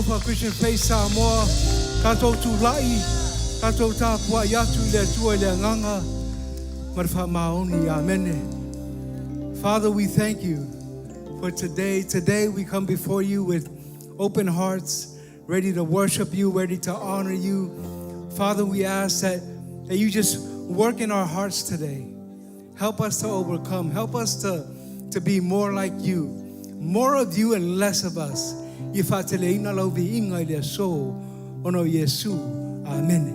for Christian Faith Samoa, katou tulai, katou tāpua yatu le tua le nganga, marfa maoni, amen. Father, we thank you for today. Today we come before you with open hearts, ready to worship you, ready to honor you. Father, we ask that you just work in our hearts today. Help us to overcome. Help us to be more like you. More of you and less of us. Ifateleina lo vi inga le so ono Yesu. Amen.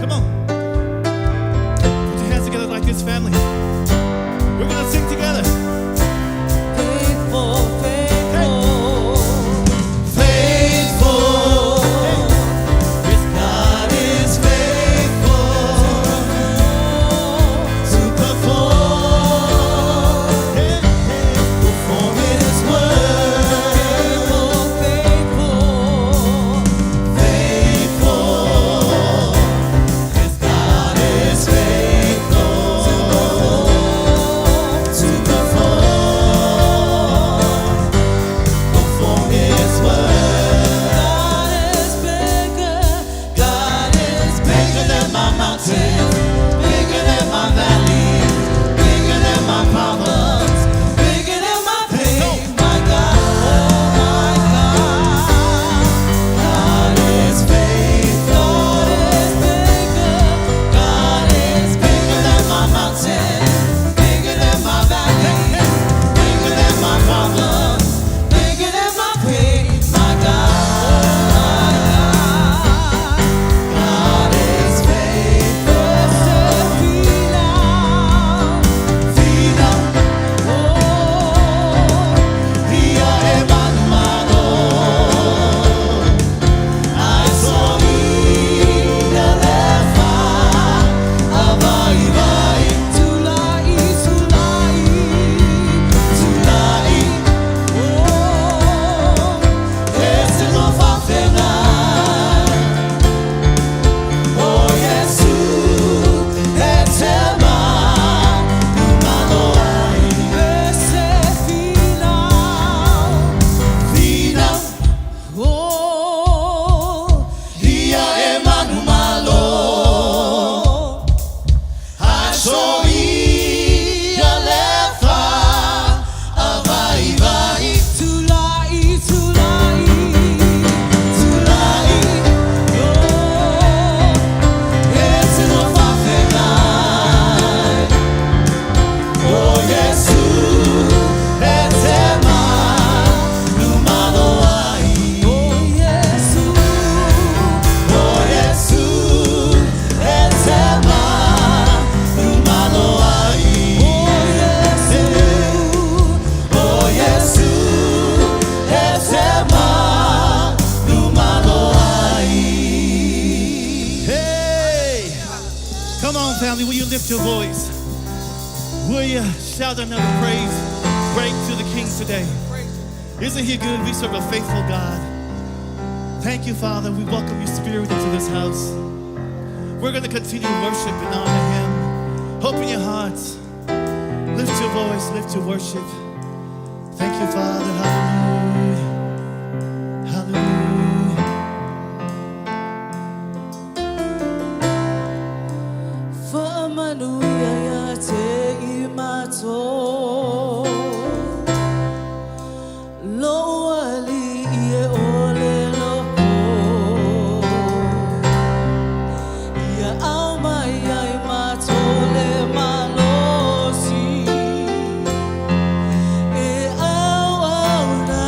Come on. Put your hands together like this, family. We're going to sing together. Faithful, faithful, faithful. Yes, God is faithful to perform His word. Faithful, faithful. Yes, God is faithful to perform His word. God is bigger than my mountain, bigger than my valley, bigger than my problems, bigger than my pain. My God, God is faithful. God is bigger than my mountain, bigger than my valley, bigger than my problems, bigger than my pain. My God is faithful. Fina, Dia Emmanuel, I saw Lefa, Avai, Tulai, esse não vai penar. Oh, Jesus, etema, Numaloi, esse final, oh, Dia Emmanuel, Achoi, Alefa, Avai, Tulai, esse não vai penar. Oh, Jesus, etema, Numaloi, oh, Jesus, etema, Numaloi, oh, Jesus, etema, Numaloi. Hey! Come on, family. Will you lift your voice? Will you shout another praise break to the King today? Isn't He good? We serve a faithful God. Thank you, Father. We welcome your Spirit into this house. We're going to continue to worship and honor Him. Open your hearts. Lift your voice. Lift your worship. Thank you, Father. Hallelujah. Hallelujah. Famanuya ya te imato lo ali ye ole loko ya alma ya imato le malosi e au au na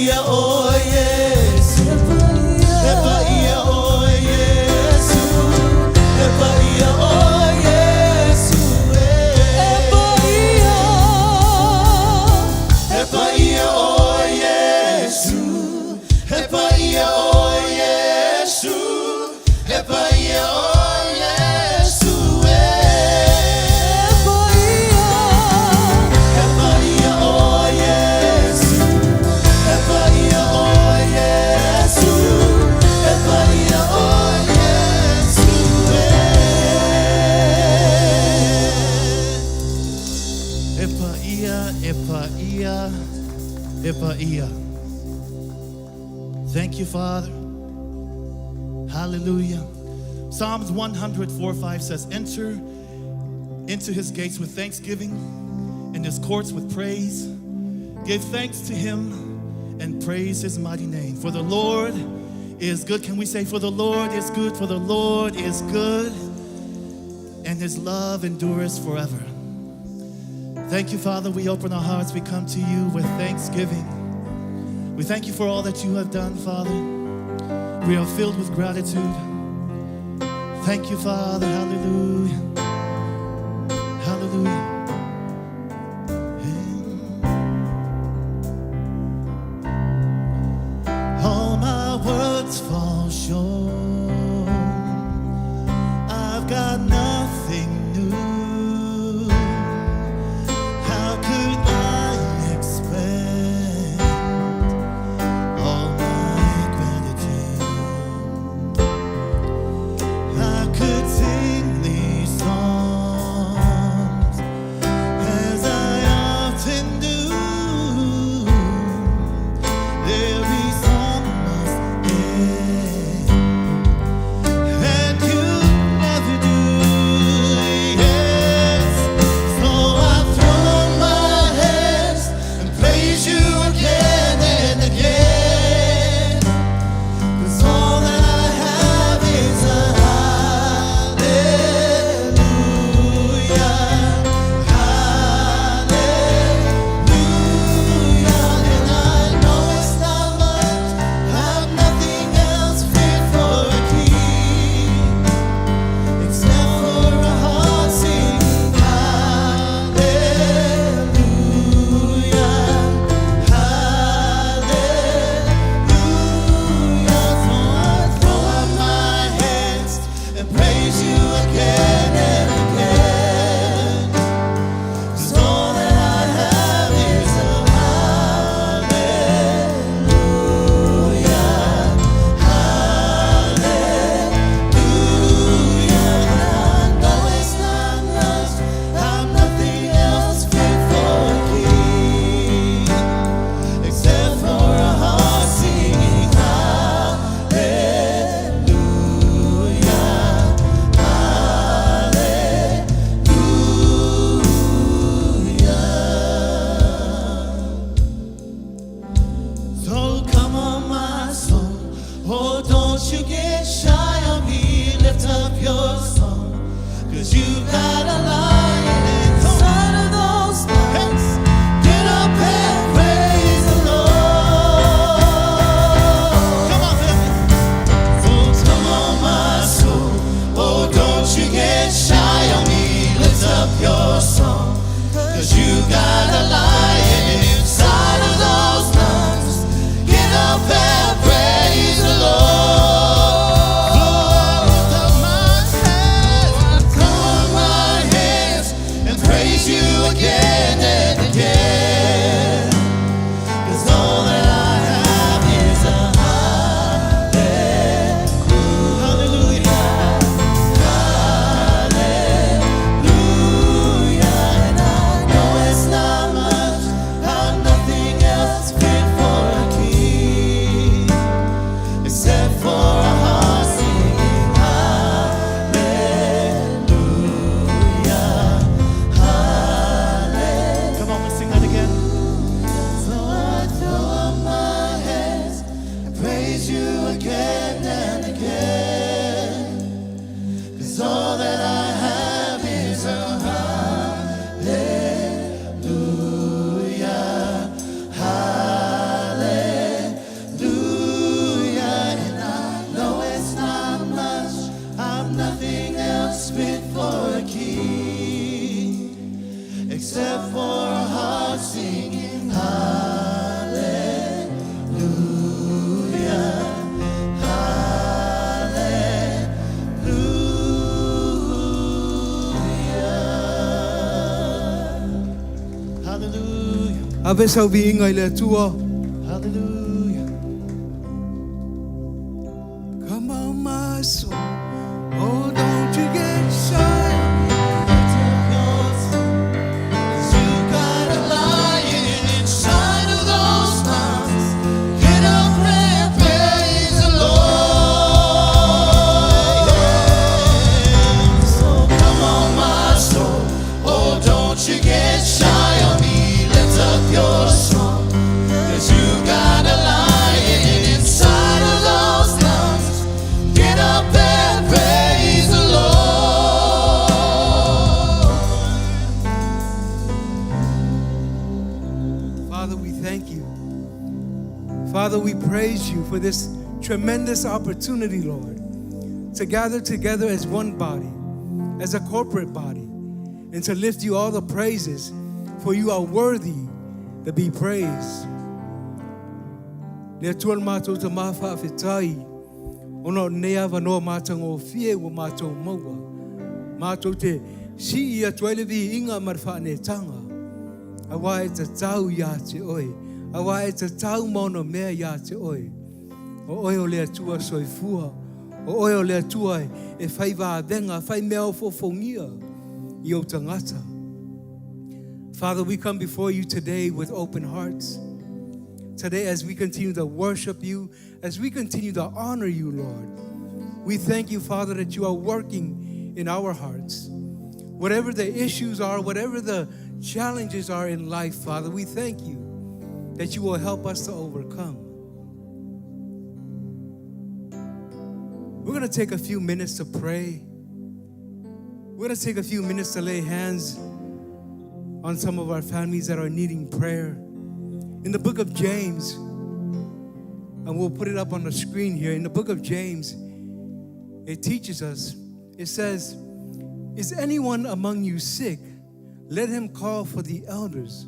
ia, oh Yesu. Epa ia, oh Yesu. Epa ia, oh Yesu. Epa ia. Epa ia, oh Yesu. Epa ia, oh Yesu. Epa ia, oh Yesu. Epa ia, oh Yesu. Epa ia, oh Yesu. Epa ia, oh Yesu. Epa ia, epa ia, epa ia. Thank you, Father. Hallelujah. Psalms 104:5 says, enter into his gates with thanksgiving and his courts with praise. Give thanks to him and praise his mighty name. For the Lord is good. Can we say, for the Lord is good, for the Lord is good, and his love endures forever. Thank you, Father. We open our hearts. We come to you with thanksgiving. We thank you for all that you have done, Father. We are filled with gratitude. Thank you, Father. Hallelujah. Hallelujah. All my words fall short. I've got nothing new. How could I expect all my gratitude? I could sing these songs as I often do. Every song must end, and you never do. Yes, so I throw up my hands and praise you again and again. 'Cause all that I have is a hallelujah, hallelujah. And I know it's not much, have nothing else fit for a king, except for a heart singing hallelujah, hallelujah. So I throw up my hands and praise you again and again. 'Cause all that I have is a hallelujah, hallelujah. And I know it's not much, have nothing else fit for a king, except for a heart singing hallelujah, hallelujah. So come on, my soul, oh, don't you get shy on me. Lift up your song, 'cause you got a lion inside of those lungs. Get up and praise the Lord. Come on, baby. So come on, my soul, oh, don't you get shy on me. Lift up your song, 'cause you got a lion inside of those lungs. Get up and praise the Lord. Oh, lift up my hands, come on my hands, and praise you again and again. 'Cause all that I have is a hallelujah, hallelujah. And I know it's not Hallelujah. Ave sau vi inga le tua. Hallelujah. Come on, my soul. Oh, don't you get shy. You got a lion inside of those lungs. Get up and praise the Lord. So come on, my soul. Oh, don't you get shy on me. Lift up your song. 'Cause you got a lion inside of those lungs. Get up and praise the Lord. Father, we thank you. Father, we praise you for this tremendous opportunity, Lord, to gather together as one body, as a corporate body, and to lift you all the praises, for you are worthy to be praised. Le tuan mātou te mawhawhetai, ono nea wanoa mātango fie wa mātou maua. Mātou te si ia tuailevi inga marwhane tanga. Awa e te tau ia te oi. Awa e te tau mauna mea ia te oi. O oi o lea tua soifua. O oi o lea tua e whai vādenga, whai mea o fofongia i o tangata. Father, we come before you today with open hearts. Today, as we continue to worship you, as we continue to honor you, Lord, we thank you, Father, that you are working in our hearts. Whatever the issues are, whatever the challenges are in life, Father, we thank you that you will help us to overcome. We're going to take a few minutes to pray. We're going to take a few minutes to lay hands on some of our families that are needing prayer. In the book of James, and we'll put it up on the screen here, in the book of James, it teaches us, it says, "Is anyone among you sick? Let him call for the elders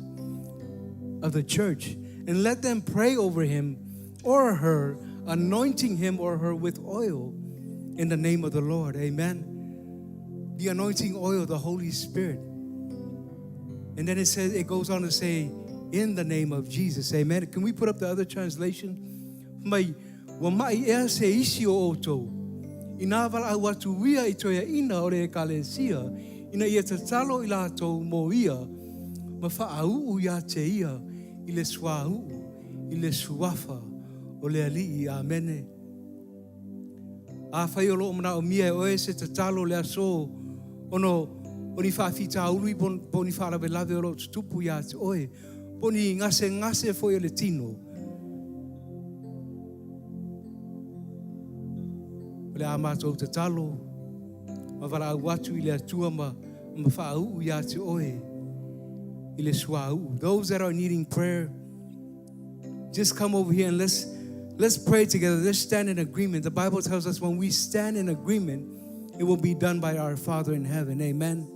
of the church, and let them pray over him or her, anointing him or her with oil in the name of the Lord." Amen. The anointing oil, the Holy Spirit. And then it goes on to say, in the name of Jesus. Amen. Can we put up the other translation? Mai wa mai ea se isi o oto. Ina wala au atu wia I toia ina o re kalesia. Ina ia te talo I lato mo ia. Ma whaau ia te ia. I le swau. I le suafa. O le alii. Amene. A whai o loo mana o mia o e se te talo le aso. Ono ni whawhita ului poni wharawe lawe o lo tupu ia te oe. Poni ngase foi o le tino. O le amatou te talo. Ma wala au atu I le atua ma whaau ia te oe. I le suau. Those that are needing prayer, just come over here and let's pray together. Let's stand in agreement. The Bible tells us when we stand in agreement, it will be done by our Father in heaven. Amen.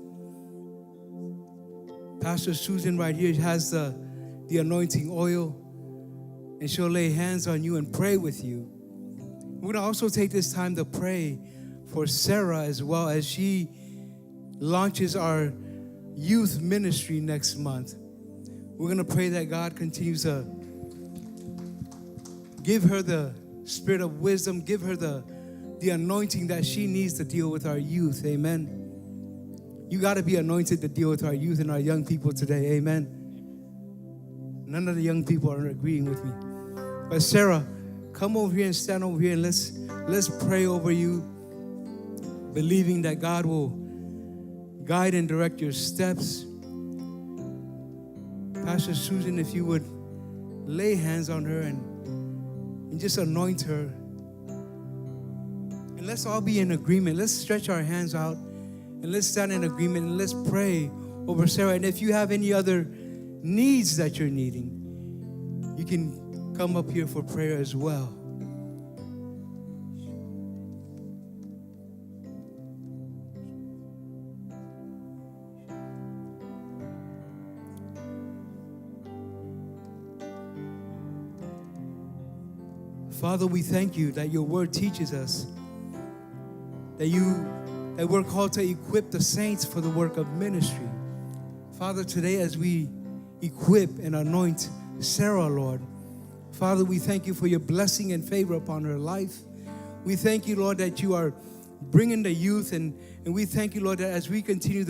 Pastor Susan right here has the anointing oil, and she'll lay hands on you and pray with you. We're going to also take this time to pray for Sarah as well as she launches our youth ministry next month. We're going to pray that God continues to give her the spirit of wisdom, give her the anointing that she needs to deal with our youth. Amen. You got to be anointed to deal with our youth and our young people today. Amen. None of the young people are agreeing with me. But Sarah, come over here and stand over here and let's pray over you, believing that God will guide and direct your steps. Pastor Susan, if you would lay hands on her and just anoint her. And let's all be in agreement. Let's stretch our hands out and let's stand in agreement and let's pray over Sarah. And if you have any other needs that you're needing, you can come up here for prayer as well. Father, we thank you that your word teaches us that we're called to equip the saints for the work of ministry. Father, today as we equip and anoint Sarah, Lord. Father, we thank you for your blessing and favor upon her life. We thank you, Lord, that you are bringing the youth, and we thank you, Lord, that as we continue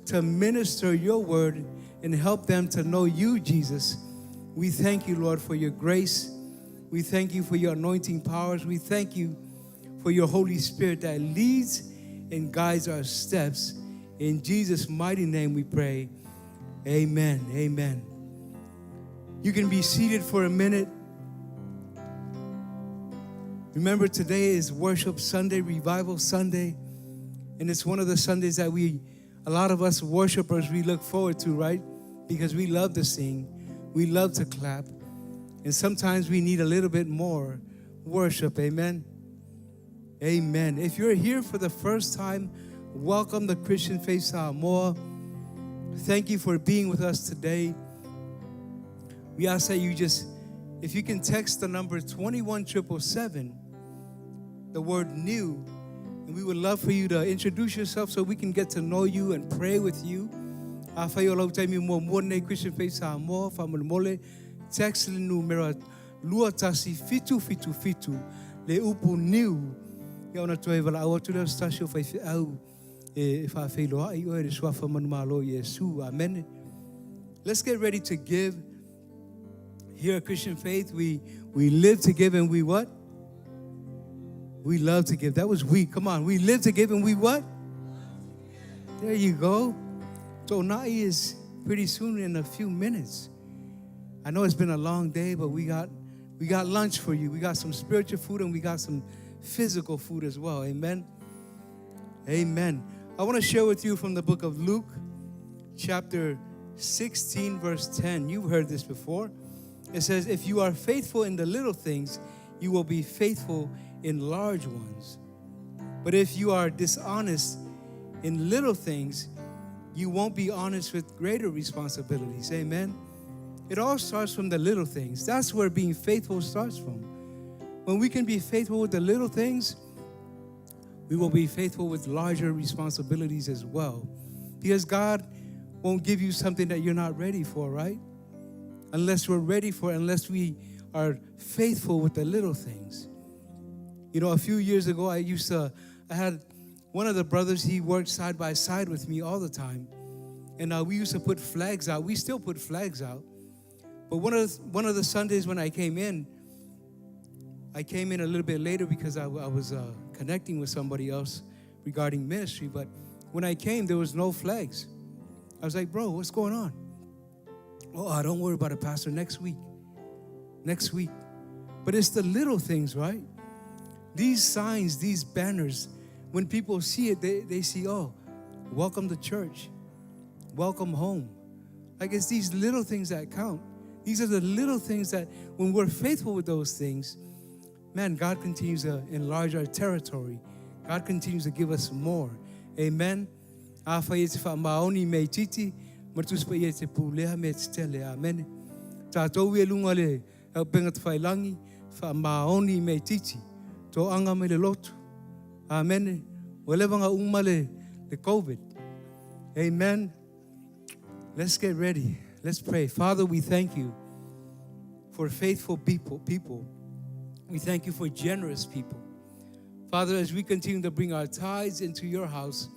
to minister your word and help them to know you, Jesus, we thank you, Lord, for your grace. We thank you for your anointing powers. We thank you for your Holy Spirit that leads and guides our steps. In Jesus' mighty name we pray. Amen. Amen. You can be seated for a minute. Remember, today is Worship Sunday, Revival Sunday. And it's one of the Sundays that a lot of us worshipers, we look forward to, right? Because we love to sing. We love to clap. And sometimes we need a little bit more worship. Amen. Amen. If you're here for the first time, welcome to Christian Faith Samoa. Thank you for being with us today. We ask that you just, if you can text the number 21777, the word new, and we would love for you to introduce yourself so we can get to know you and pray with you. Christian Faith Samoa, famole, text le numero luatasi fitu fitu fitu le upu new. Ya ona toe vala au tu le stasio fai au e fa felo ai o e swafa manmalo Yesu. Amen. Let's get ready to give. Here at Christian Faith, we live to give, and we what? We love to give. That was we. Come on. We live to give, and we what? There you go. So Nai is pretty soon, in a few minutes. I know it's been a long day, but we got lunch for you. We got some spiritual food, and we got some physical food as well. Amen. Amen. I want to share with you from the book of Luke, chapter 16, verse 10. You've heard this before. It says, if you are faithful in the little things, you will be faithful in large ones. But if you are dishonest in little things, you won't be honest with greater responsibilities. Amen. It all starts from the little things. That's where being faithful starts from. When we can be faithful with the little things, we will be faithful with larger responsibilities as well. Because God won't give you something that you're not ready for, right? Unless we're ready for it, unless we are faithful with the little things. You know, a few years ago, I had one of the brothers, he worked side by side with me all the time. And we used to put flags out. We still put flags out. But one of the Sundays when I came in a little bit later because I was connecting with somebody else regarding ministry. But when I came, there was no flags. I was like, bro, what's going on? Oh, don't worry about it, Pastor. Next week. But it's the little things, right? These signs, these banners, when people see it, they see, oh, welcome to church. Welcome home. Like, it's these little things that count. These are the little things that when we're faithful with those things, man, God continues to enlarge our territory. God continues to give us more. Amen. Martus pa yete pulea me tele amen. Tatou we lunga le au pengat failangi fa maoni me titi to anga me le lotu. Amen. Wale vanga umale the COVID. Amen. Let's get ready. Let's pray. Father, we thank you for faithful people. We thank you for generous people. Father, as we continue to bring our tithes into your house,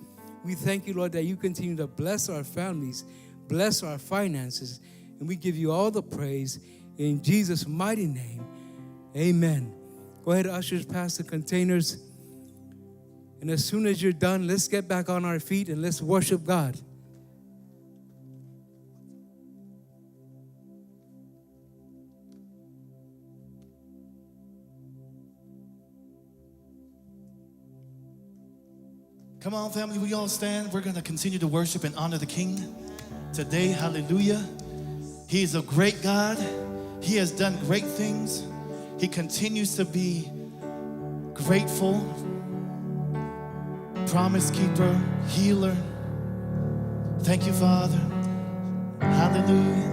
we thank you, Lord, that you continue to bless our families, bless our finances, and we give you all the praise in Jesus' mighty name. Amen. Go ahead, ushers, pass the containers. And as soon as you're done, let's get back on our feet and let's worship God. Come on, family, we all stand. We're going to continue to worship and honor the King today. Hallelujah. He is a great God. He has done great things. He continues to be grateful, promise keeper, healer. Thank you, Father. Hallelujah.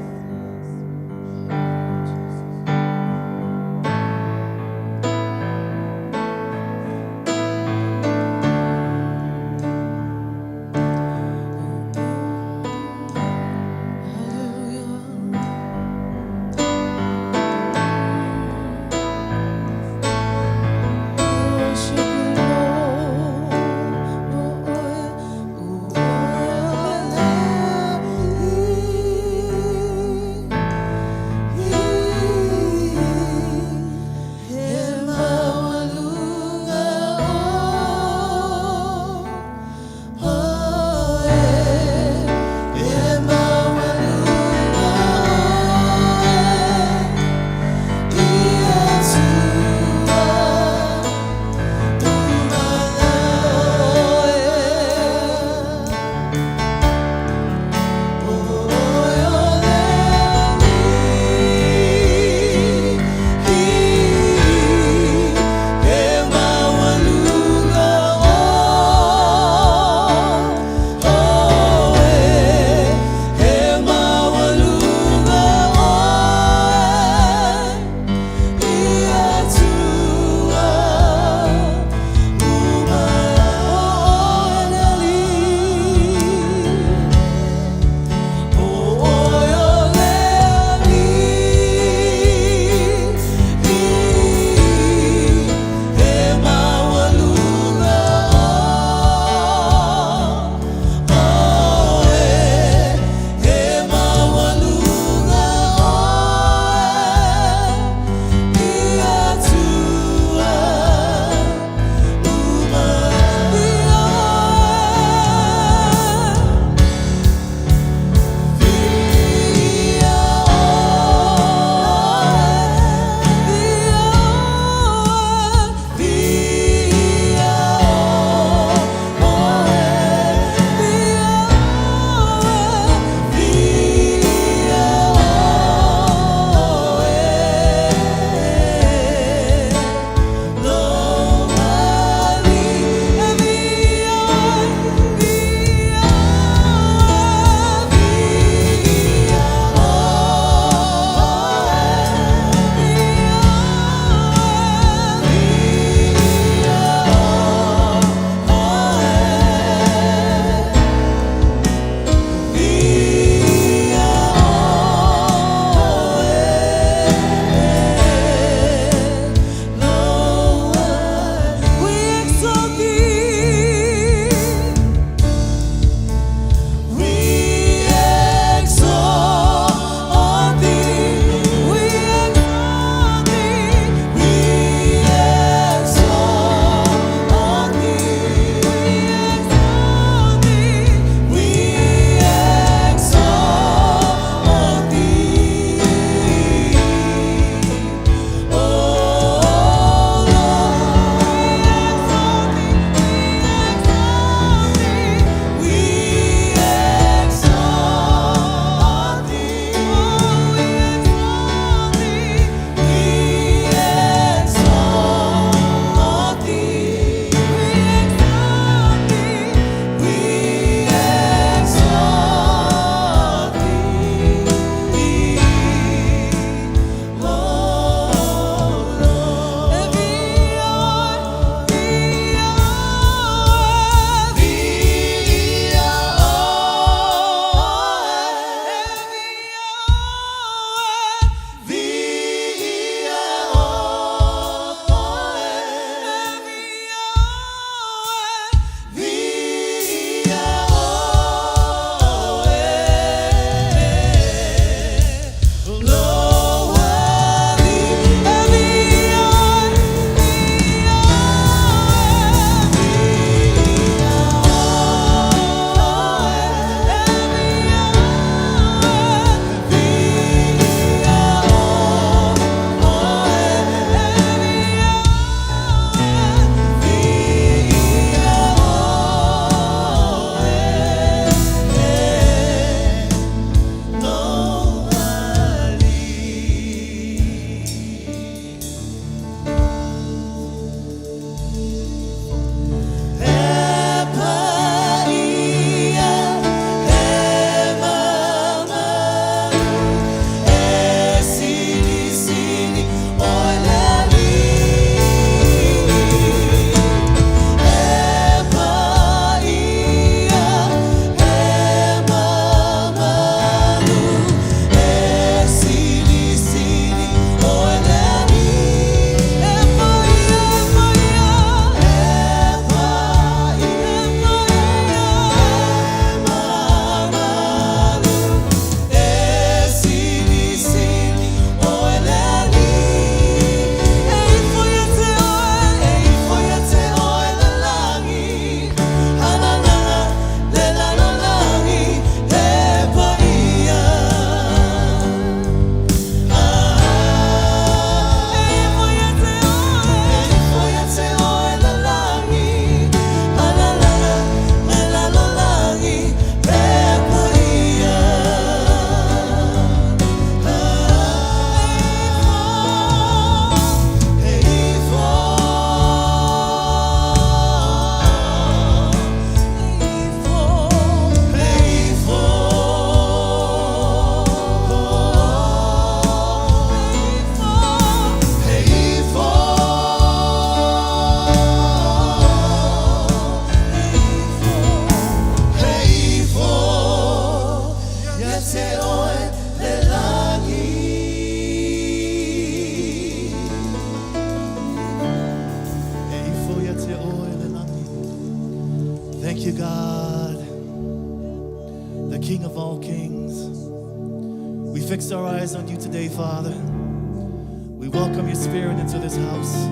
fix our eyes on you today, Father. We welcome your spirit into this house.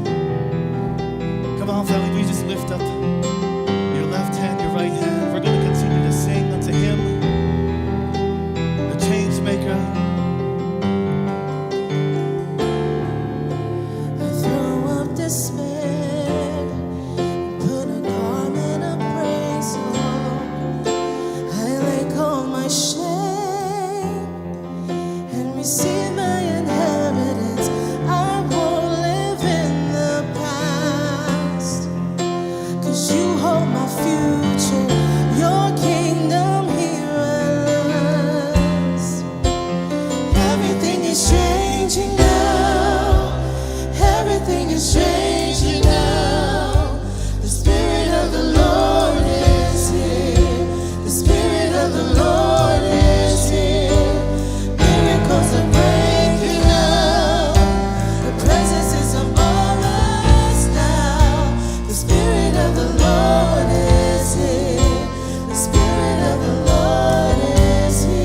Come on, family, will you just lift up your left hand, your right hand. We're going to continue to sing unto him, the change maker. I throw up despair, put a garment of praise on. I lay all my shame and receive my inheritance. I won't live in the past, 'cause you hold my future. Your kingdom here at last. Everything is changing now. Everything is changing now. The Spirit of the Lord is here. The Spirit of the Lord is here. Miracles are breaking out. The presence is among us now. The Spirit of the Lord is here. The Spirit of the Lord is here.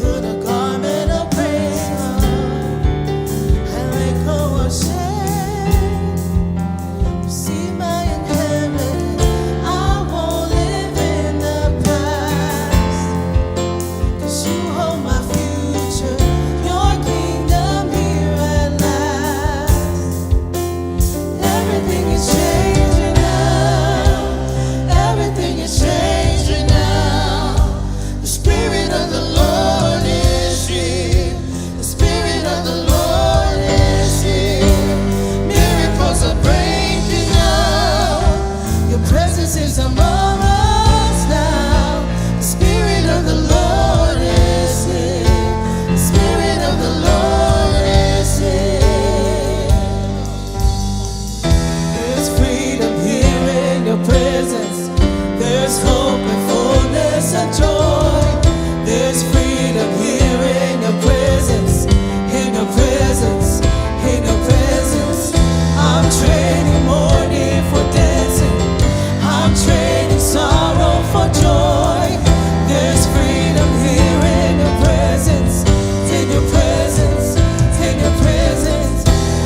Put a garment of praise on. I let go of shame. Receive my inheritance. I won't live in the past, 'cause you hold my future. Your kingdom here at last. Everything is changing now. Everything is changing now. The Spirit of the Lord is here. The Spirit of the Lord is here. Miracles are breaking out. Your presence is among us now. The Spirit of the Lord is here. The Spirit of the Lord is here. There's freedom here in your presence. There's hope and fullness of joy. There's freedom here in your presence. In your presence. In your presence. I'm trading mourning for dancing. I'm trading sorrow for joy. There's freedom here in your presence. In your presence. In your presence.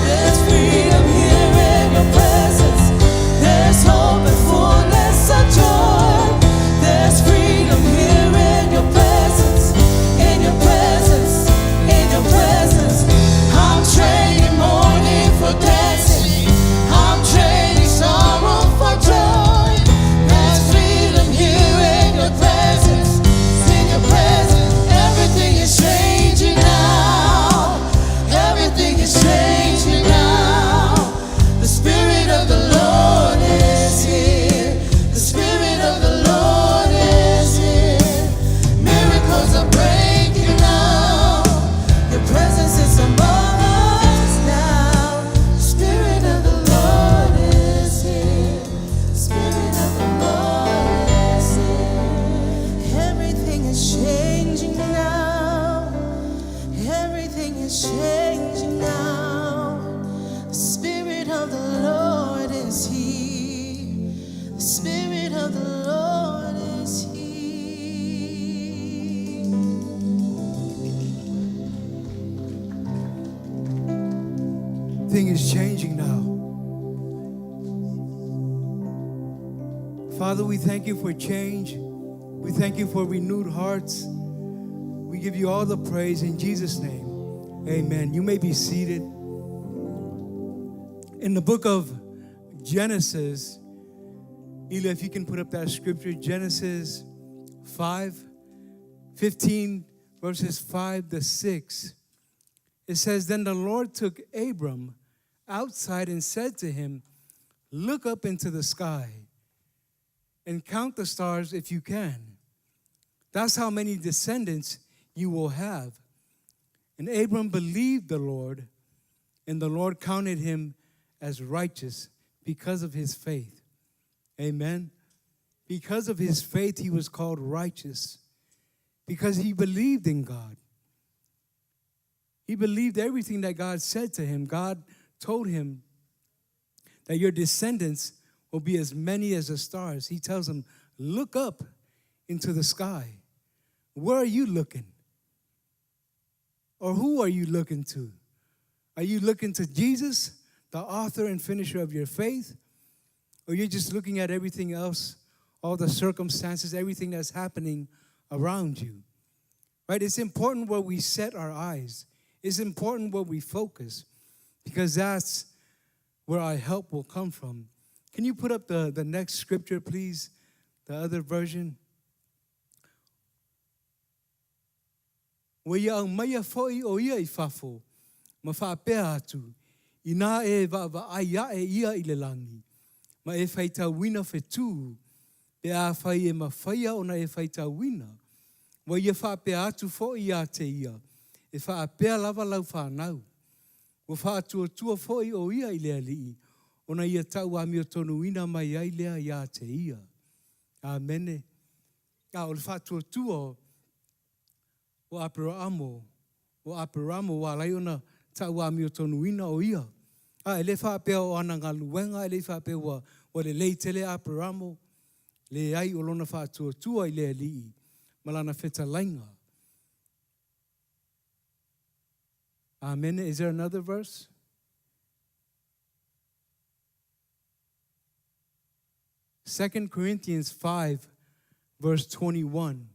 There's freedom here in your presence. There's hope and fullness of joy. There's freedom here in your presence. In your presence. In your presence. I'm trading mourning for dancing. I'm trading sorrow for joy. There's freedom here in your presence. In your presence. Everything is changing now. Everything is changing now. The Spirit of the Lord is here. The Spirit of the Lord is here. Miracles are breaking out. Your presence is among us now. The Spirit of the Lord is here. The Spirit of the Lord is here. Everything is changing now. Everything is changing now. The Spirit of the Lord is here. The Spirit of the Lord is here. Thing is changing now. Father, we thank you for change. We thank you for renewed hearts. We give you all the praise in Jesus' name. Amen. You may be seated. In the book of Genesis, Ela, if you can put up that scripture, Genesis 5:15, verses 5 to 6. It says, Then the Lord took Abram outside and said to him, Look up into the sky and count the stars if you can. That's how many descendants you will have. And Abram believed the Lord, and the Lord counted him as righteous because of his faith. Amen. Because of his faith, he was called righteous. Because he believed in God. He believed everything that God said to him. God told him that your descendants will be as many as the stars. He tells them, look up into the sky. Where are you looking? Or who are you looking to? Are you looking to Jesus, the author and finisher of your faith? Or you're just looking at everything else, all the circumstances, everything that's happening around you? Right? It's important where we set our eyes. It's important where we focus, because that's where our help will come from. Can you put up the next scripture, please? The other version. Wa ia au maia foi o ia I fafo, ma whaapea atu, I nā e wa e ia I le langi, ma e whaita wina whetū, pe a whai e ma whaia ona e whaita wina, wa ia whaapea atu foi ia te ia, e whaapea lava lau whanau, wa whaatua foi o ia I lea lii, ona ia tau a mio tonu wina mai ai lea ia te ia. Amene. O le whaatua o Aperamo, wa lai ona tau a mio tonu wina o ia. E le whaapea o ana ngā luenga, e le whaapea wa le leitele Aperamo, le ai o lona whaatua I lea lii, malana wheta lainga. Amen. Is there another verse? Second Corinthians 5, verse 21.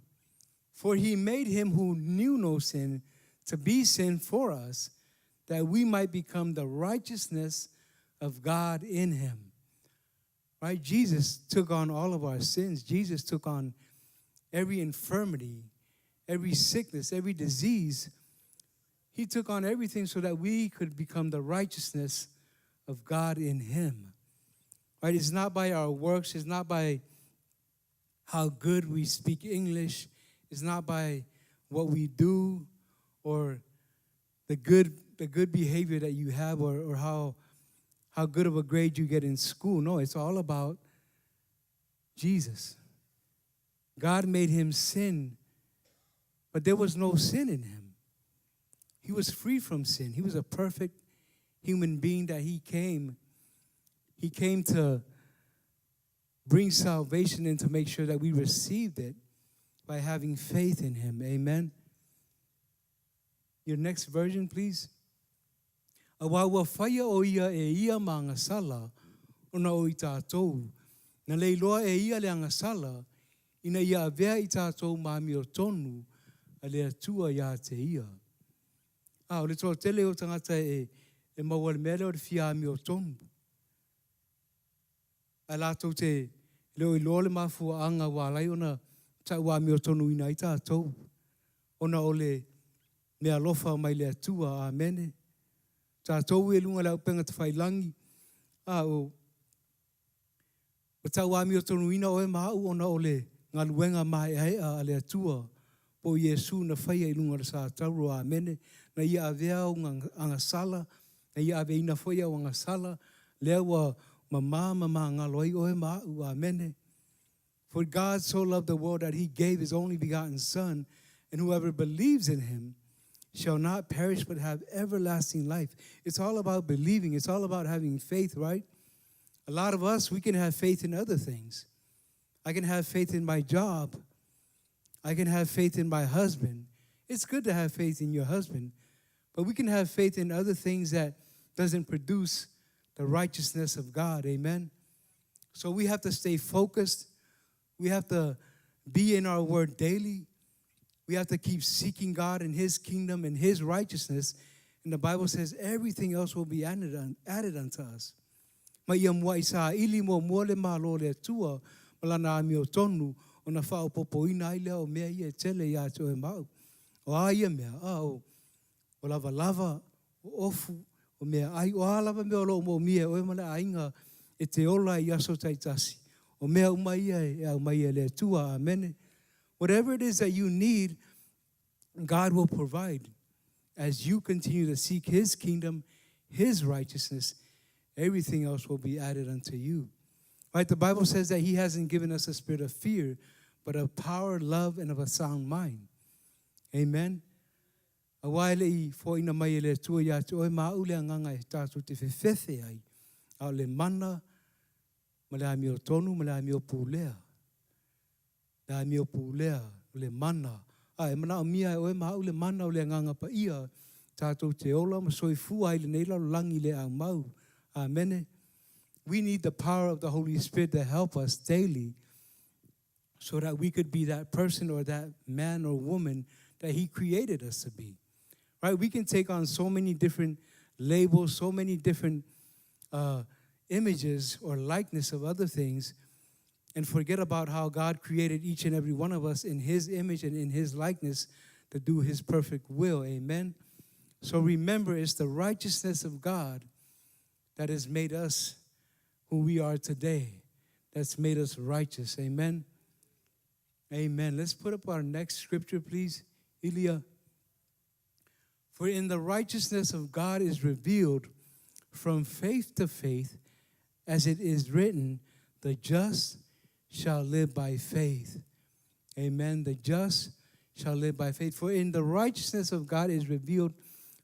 For he made him who knew no sin to be sin for us, that we might become the righteousness of God in him. Right? Jesus took on all of our sins. Jesus took on every infirmity, every sickness, every disease. He took on everything so that we could become the righteousness of God in him. Right? It's not by our works. It's not by how good we speak English. It's not by what we do or the good behavior that you have or how good of a grade you get in school. No, it's all about Jesus. God made him sin, but there was no sin in him. He was free from sin. He was a perfect human being that he came to bring salvation and to make sure that we received it by having faith in him. Amen. Your next version, please. Awa wa whaia o ia e ia ma ngā sala ona o I tātou. Na leiloa e ia le anga sala ina ia avea I tātou maami o tonu a le atua ia te ia. O le tō tele o tangata e maua le mele o le fiami o tonu. A lātou te leo I loa le mafua anga wālai ona tau a mio tonu ina I tātou. Ona o le mea lofa mai le atua, amene. Tātou e lunga lau penga te whailangi. O tau a mio tonu ina o e mau ona o le ngā luenga mai a le atua. Po Yesu na whaia I lunga le sa tauro, amene. Na ia avea o ngā sala, na ia avea ina whaia o ngā sala, lea wa mama ngā loi o e mau, amene. For God so loved the world that he gave his only begotten Son, and whoever believes in him shall not perish but have everlasting life. It's all about believing. It's all about having faith, right? A lot of us, we can have faith in other things. I can have faith in my job. I can have faith in my husband. It's good to have faith in your husband, but we can have faith in other things that doesn't produce the righteousness of God, amen? So we have to stay focused. We have to be in our word daily. We have to keep seeking God and his kingdom and his righteousness. And the Bible says everything else will be added unto us. Ma ia mua isa ili mo le malo le tua malana ami o tonu o na whao popo ina ai leo mea ia tele ia to e mau. O a ia mea, o lava, o ofu, o mea ai, o a lava mea o lo mo mia o e mana ainga e te ola I aso taitasi. O mea umaia e au maia le tua, amene. Whatever it is that you need, God will provide. As you continue to seek his kingdom, his righteousness, everything else will be added unto you. Right? The Bible says that he hasn't given us a spirit of fear, but of power, love, and of a sound mind. Amen. A waile I fo ina mai le tua ia te oe maa ule anganga e tātou te whewhewhe ai. A le mana, ma le amio tonu, ma le amio pulea. Le amio pulea, le mana. Ai, mana o mia o e maha le mana o le nganga pa ia. Tātou te ola, ma soi fua i le neila langi le au mau. Amen. We need the power of the Holy Spirit to help us daily so that we could be that person or that man or woman that He created us to be. Right? We can take on so many different labels, so many different images or likeness of other things, and forget about how God created each and every one of us in His image and in His likeness to do His perfect will. Amen. So remember, it's the righteousness of God that has made us who we are today, that's made us righteous. Amen. Amen. Let's put up our next scripture, please. Ilya. For in the righteousness of God is revealed from faith to faith, as it is written, the just shall live by faith. Amen. The just shall live by faith. For in the righteousness of God is revealed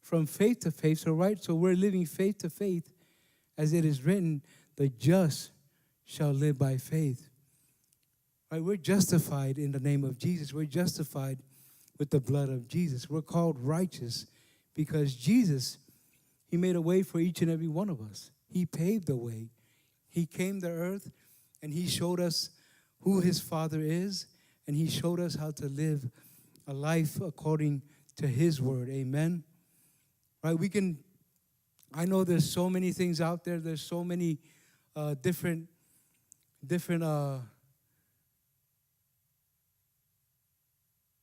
from faith to faith. So we're living faith to faith, as it is written, the just shall live by faith. Right? We're justified in the name of Jesus. We're justified with the blood of Jesus. We're called righteous because Jesus, He made a way for each and every one of us. He paved the way. He came to earth and He showed us who His Father is, and He showed us how to live a life according to His word. Amen. Right? I know there's so many things out there. There's so many different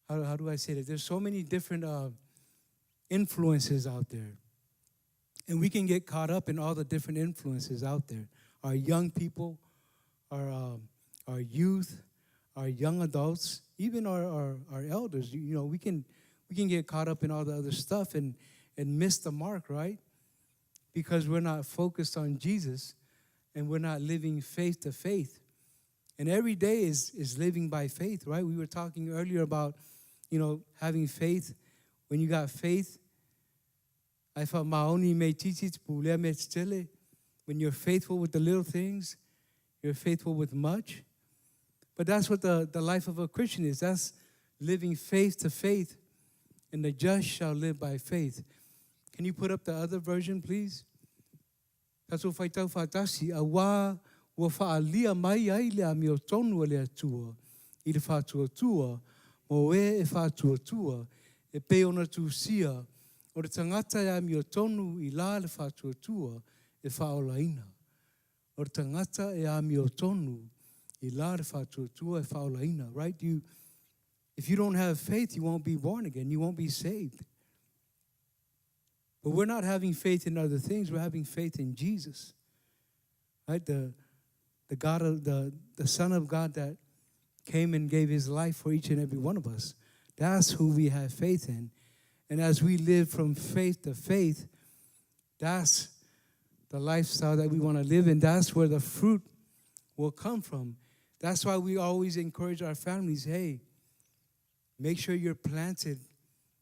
how do I say that? There's so many different influences out there. And we can get caught up in all the different influences out there. Our young people, our youth, our young adults, even our elders. You know, we can get caught up in all the other stuff and miss the mark, right? Because we're not focused on Jesus and we're not living faith to faith. And every day is living by faith, right? We were talking earlier about, you know, having faith. When you got faith, when you're faithful with the little things, you're faithful with much. But that's what the life of a Christian is. That's living faith to faith, and the just shall live by faith. Can you put up the other version, please? Kaso faitau fatasi awa wa faalia mai ai le amio tonu le atua I le fatua tua mo e fatua tua e pe ona tu sia o le tangata e amio tonu I la le fatua tua e faolaina o le tangata e amio tonu I la le fatua tua e faolaina. Right? If you don't have faith, you won't be born again. You won't be saved. But we're not having faith in other things. We're having faith in Jesus. Right? The God of the Son of God that came and gave His life for each and every one of us. That's who we have faith in. And as we live from faith to faith, that's the lifestyle that we want to live in. That's where the fruit will come from. That's why we always encourage our families, hey, make sure you're planted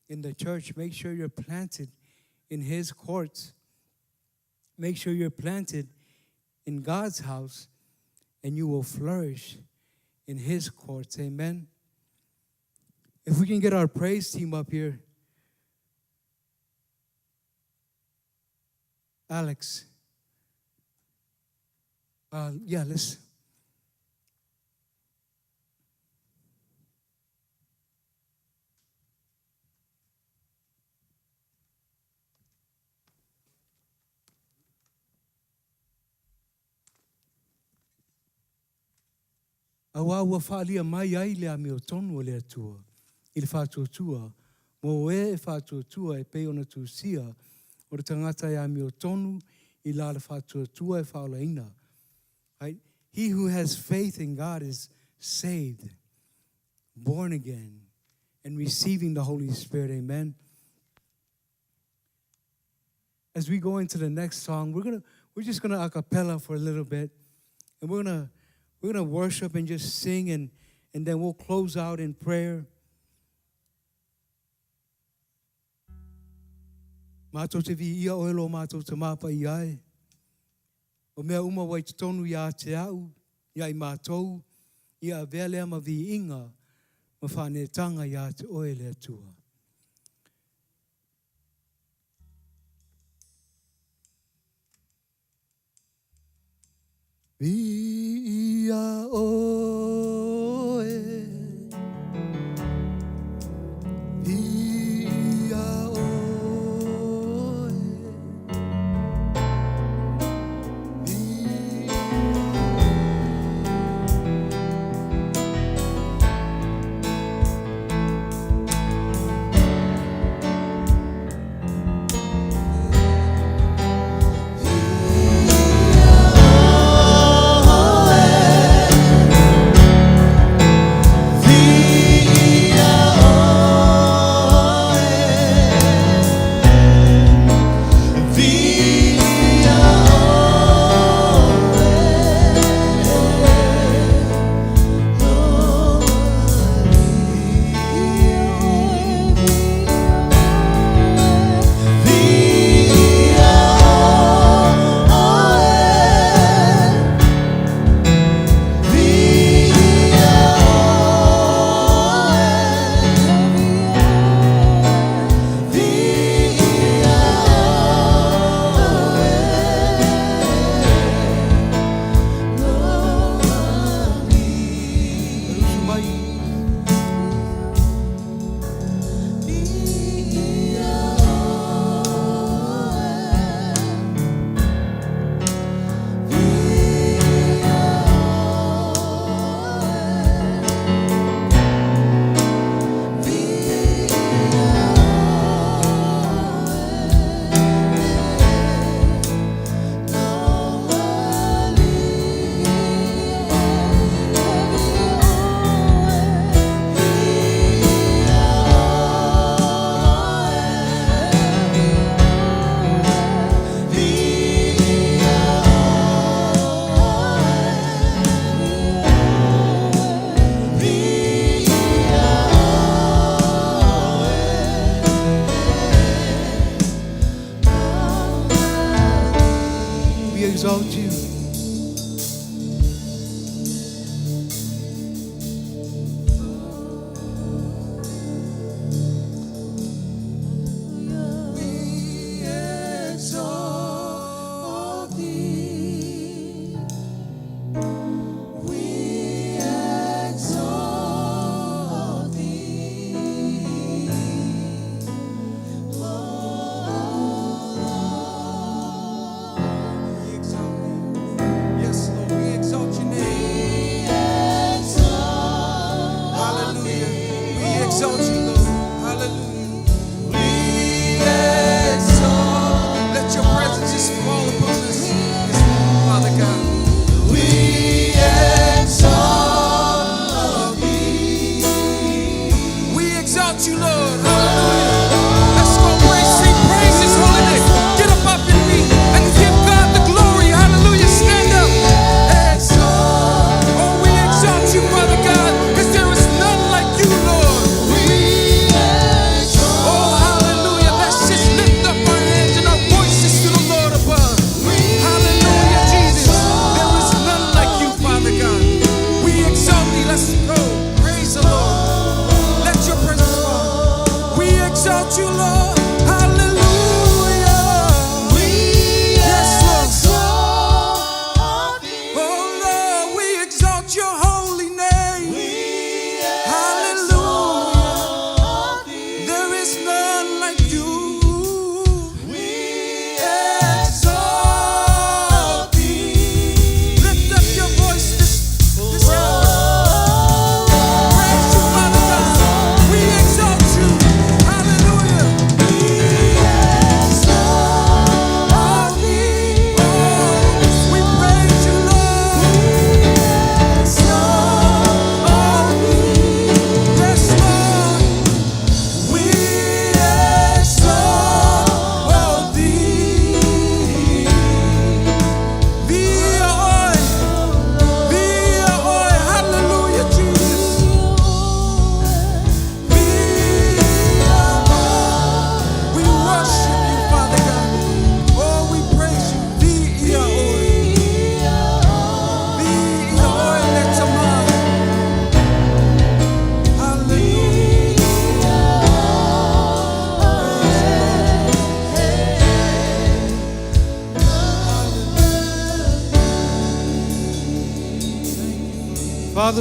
in the church. Make sure you're planted in His courts. Make sure you're planted in God's house, and you will flourish in His courts. Amen. If we can get our praise team up here. Alex. Let's. Awa ua whaalia mai ai le ameo tonu o le atua. I le whātuatua. Mo e whātuatua e pei ona tūsia. O le tangata e ameo tonu I la le whātuatua e whaolaina. Right? He who has faith in God is saved, born again, and receiving the Holy Spirit. Amen. As we go into the next song, we're just gonna a cappella for a little bit, and we're gonna worship and just sing, and then we'll close out in prayer. Mātou te vi ia oelo mātou te māpa I ai. O mea uma wai te tonu ia te au, ia I mātou, ia vea lea ma vi inga, ma whanetanga ia te oe lea tua. Ia oe, ia oe,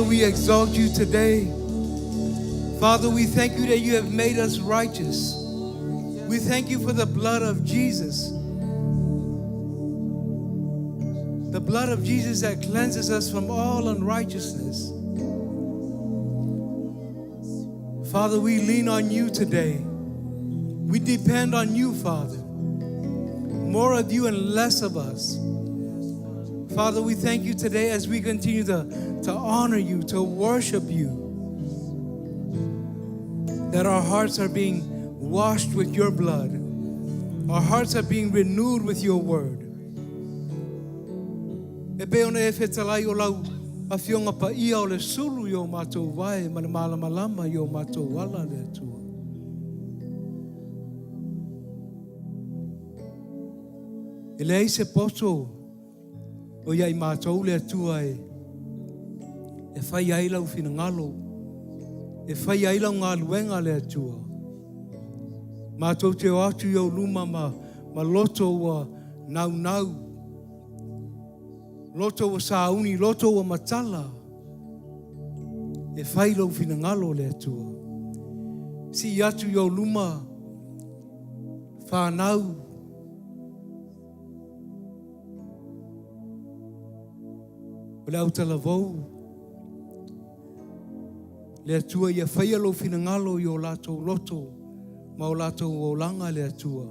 Father, we exalt you today. Father, we thank you that you have made us righteous. We thank you for the blood of Jesus. The blood of Jesus that cleanses us from all unrighteousness. Father, we lean on you today. We depend on you, Father. More of you and less of us. Father, we thank you today as we continue to honor you, to worship you. That our hearts are being washed with your blood. Our hearts are being renewed with your word. E pe ona e whetalai o lau a whionga pa ia o le sulu i o mātou vai, ma le malamalama i o mātou wala le atua. E lei se poto o iai mātou le atua e whai ai lau whina ngalo, e whai ai lau ngā luenga le atua. Mātou te o atu i o luma ma loto wa nau. Loto wa sauni, loto wa matala. E whai lau whina ngalo le atua. Si atu i o luma whanau. O le au talavou. Le atua ia whai alo whina ngalo i o lato loto. Ma o lato o langa le atua.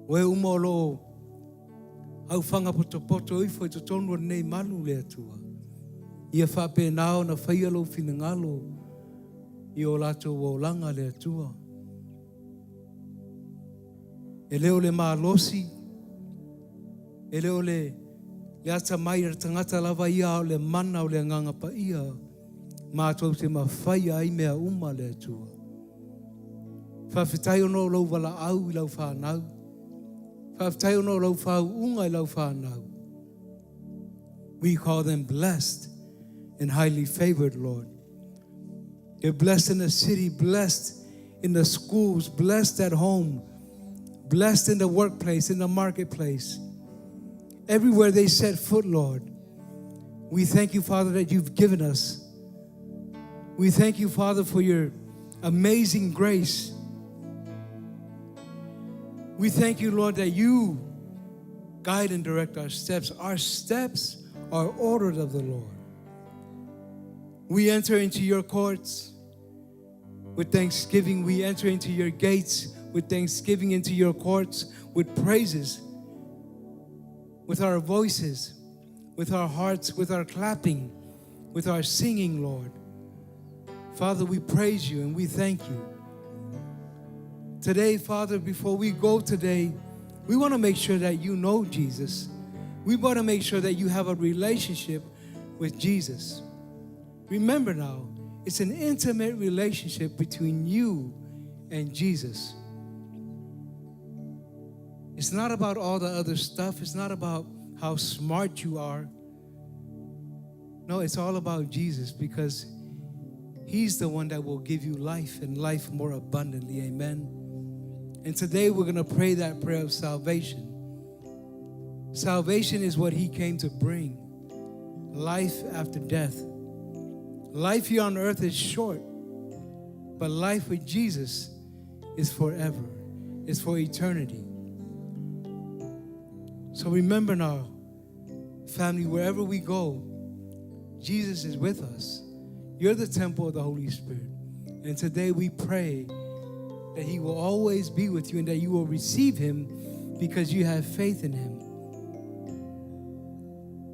Oe uma o lo au whanga poto i fwoi to tonu nei manu le atua. Ia whape nao na whai alo whina ngalo i o lato o langa le atua. E leo le maalosi. E leo le ata mai ar tangata lava ia o le mana o le nganga pa ia. Mātou te mawhai ai mea uma le atua. Whawhitai ono lau wala au I lau whanau. Whawhitai ono lau whau unga I lau whanau. We call them blessed and highly favored, Lord. They're blessed in the city, blessed in the schools, blessed at home, blessed in the workplace, in the marketplace. Everywhere they set foot, Lord. We thank you, Father, that you've given us. We thank you, Father, for your amazing grace. We thank you, Lord, that you guide and direct our steps. Our steps are ordered of the Lord. We enter into your courts with thanksgiving. We enter into your gates with thanksgiving, into your courts with praises, with our voices, with our hearts, with our clapping, with our singing, Lord. Father, we praise you and we thank you. Today, Father, before we go today, we want to make sure that you know Jesus. We want to make sure that you have a relationship with Jesus. Remember now, it's an intimate relationship between you and Jesus. It's not about all the other stuff. It's not about how smart you are. No, it's all about Jesus, because He's the one that will give you life and life more abundantly. Amen. And today we're going to pray that prayer of salvation. Salvation is what He came to bring. Life after death. Life here on earth is short, but life with Jesus is forever. It's for eternity. So remember now, family, wherever we go, Jesus is with us. You're the temple of the Holy Spirit. And today we pray that He will always be with you and that you will receive Him because you have faith in Him.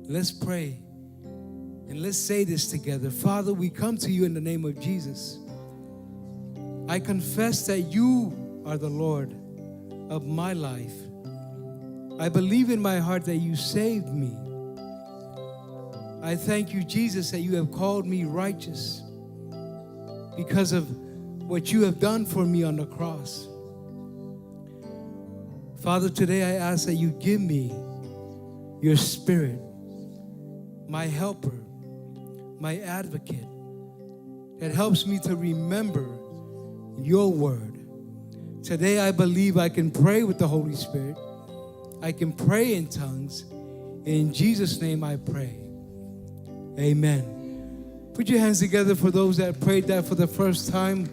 Let's pray and let's say this together. Father, we come to you in the name of Jesus. I confess that you are the Lord of my life. I believe in my heart that you saved me. I thank you, Jesus, that you have called me righteous because of what you have done for me on the cross. Father, today I ask that you give me your Spirit, my helper, my advocate, that helps me to remember your word. Today I believe I can pray with the Holy Spirit. I can pray in tongues. In Jesus' name I pray. Amen. Put your hands together for those that prayed that for the first time.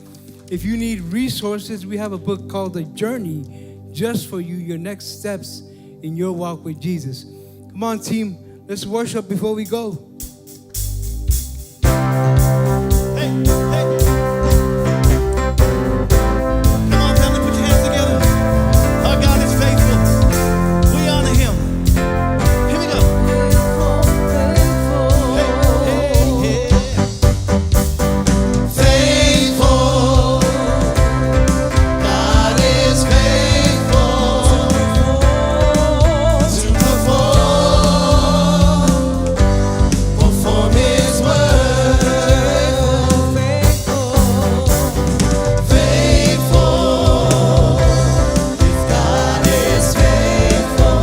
If you need resources, we have a book called The Journey just for you, your next steps in your walk with Jesus. Come on, team. Let's worship before we go. Hey, hey. Come on, family, put your hands together. Our God is faithful. We honor him. Here we go. Hey, hey, yeah. Faithful, God is faithful to perform His word. Faithful, God is faithful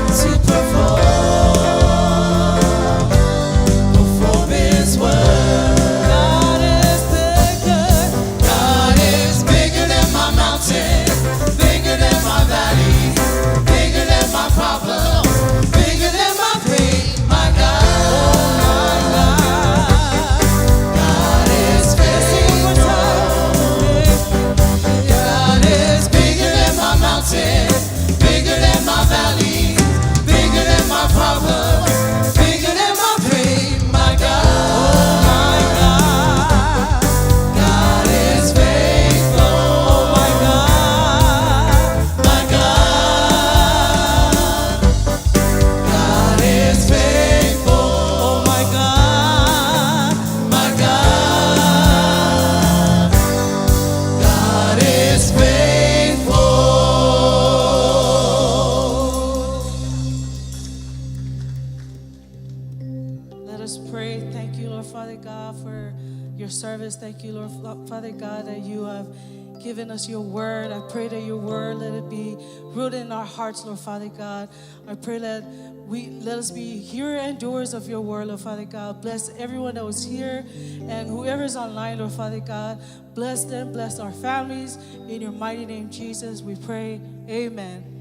to perform His word. God is bigger than my mountain, bigger than my valley, bigger than my problem, bigger than my pain. My God, God is faithful. God is bigger than my mountain, bigger than my valley, bigger than my problem, bigger than my pain. My God, God is faithful. My God, God is faithful. My God, God is faithful. Let us pray. Thank you, Lord Father God, for your service. Thank you, Lord Father God, that you have given us your word. I pray that your word, let it be rooted in our hearts, Lord Father God. I pray that let us be hearer and doers of your word, Lord Father God. Bless everyone that was here and whoever's online, Lord Father God. Bless them, bless our families. In your mighty name, Jesus, we pray. Amen.